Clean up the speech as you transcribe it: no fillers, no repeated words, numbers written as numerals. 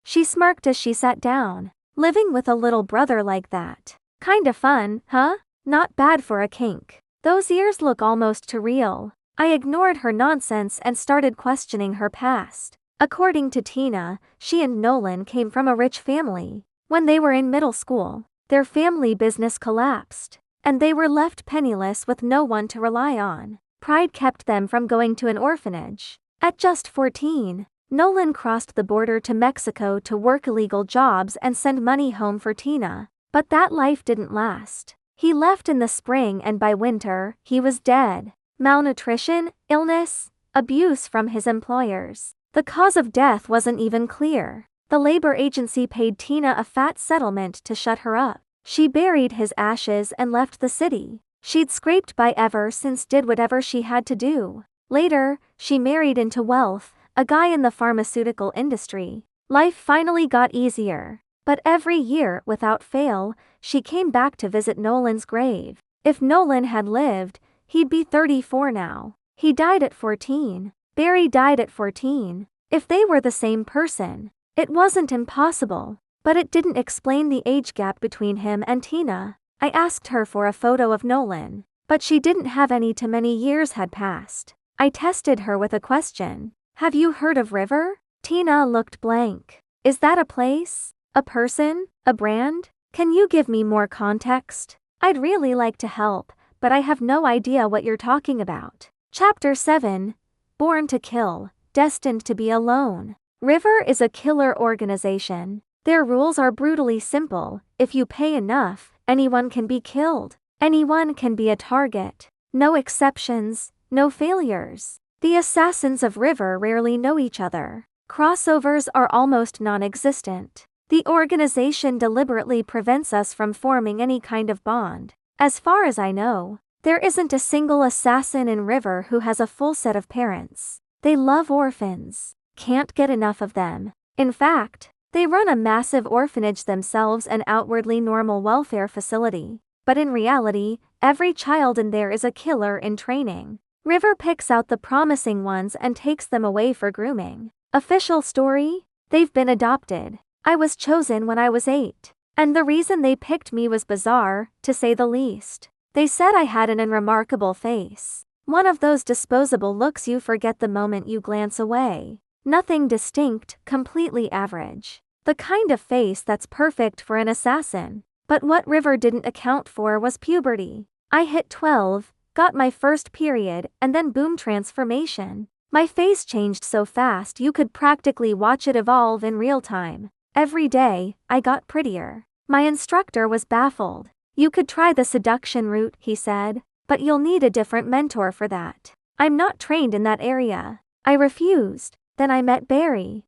She smirked as she sat down. Living with a little brother like that. Kinda fun, huh? Not bad for a kink. Those ears look almost too real. I ignored her nonsense and started questioning her past. According to Tina, she and Nolan came from a rich family. When they were in middle school, their family business collapsed, and they were left penniless with no one to rely on. Pride kept them from going to an orphanage. At just 14, Nolan crossed the border to Mexico to work illegal jobs and send money home for Tina. But that life didn't last. He left in the spring and by winter, he was dead. Malnutrition, illness, abuse from his employers. The cause of death wasn't even clear. The labor agency paid Tina a fat settlement to shut her up. She buried his ashes and left the city. She'd scraped by ever since, did whatever she had to do. Later, she married into wealth, a guy in the pharmaceutical industry. Life finally got easier. But every year, without fail, she came back to visit Nolan's grave. If Nolan had lived, he'd be 34 now. He died at 14. Barry died at 14. If they were the same person, it wasn't impossible. But it didn't explain the age gap between him and Tina. I asked her for a photo of Nolan, but she didn't have any. Too many years had passed. I tested her with a question. Have you heard of River? Tina looked blank. Is that a place? A person? A brand? Can you give me more context? I'd really like to help, but I have no idea what you're talking about. Chapter 7. Born to Kill, Destined to Be Alone. River is a killer organization. Their rules are brutally simple. If you pay enough, anyone can be killed. Anyone can be a target. No exceptions, no failures. The assassins of River rarely know each other. Crossovers are almost non-existent. The organization deliberately prevents us from forming any kind of bond. As far as I know, there isn't a single assassin in River who has a full set of parents. They love orphans. Can't get enough of them. In fact, they run a massive orphanage themselves, an outwardly normal welfare facility. But in reality, every child in there is a killer in training. River picks out the promising ones and takes them away for grooming. Official story? They've been adopted. I was chosen when I was 8. And the reason they picked me was bizarre, to say the least. They said I had an unremarkable face. One of those disposable looks you forget the moment you glance away. Nothing distinct, completely average. The kind of face that's perfect for an assassin. But what River didn't account for was puberty. I hit 12, got my first period, and then boom, transformation. My face changed so fast you could practically watch it evolve in real time. Every day, I got prettier. My instructor was baffled. You could try the seduction route, he said, but you'll need a different mentor for that. I'm not trained in that area. I refused. Then I met Barry.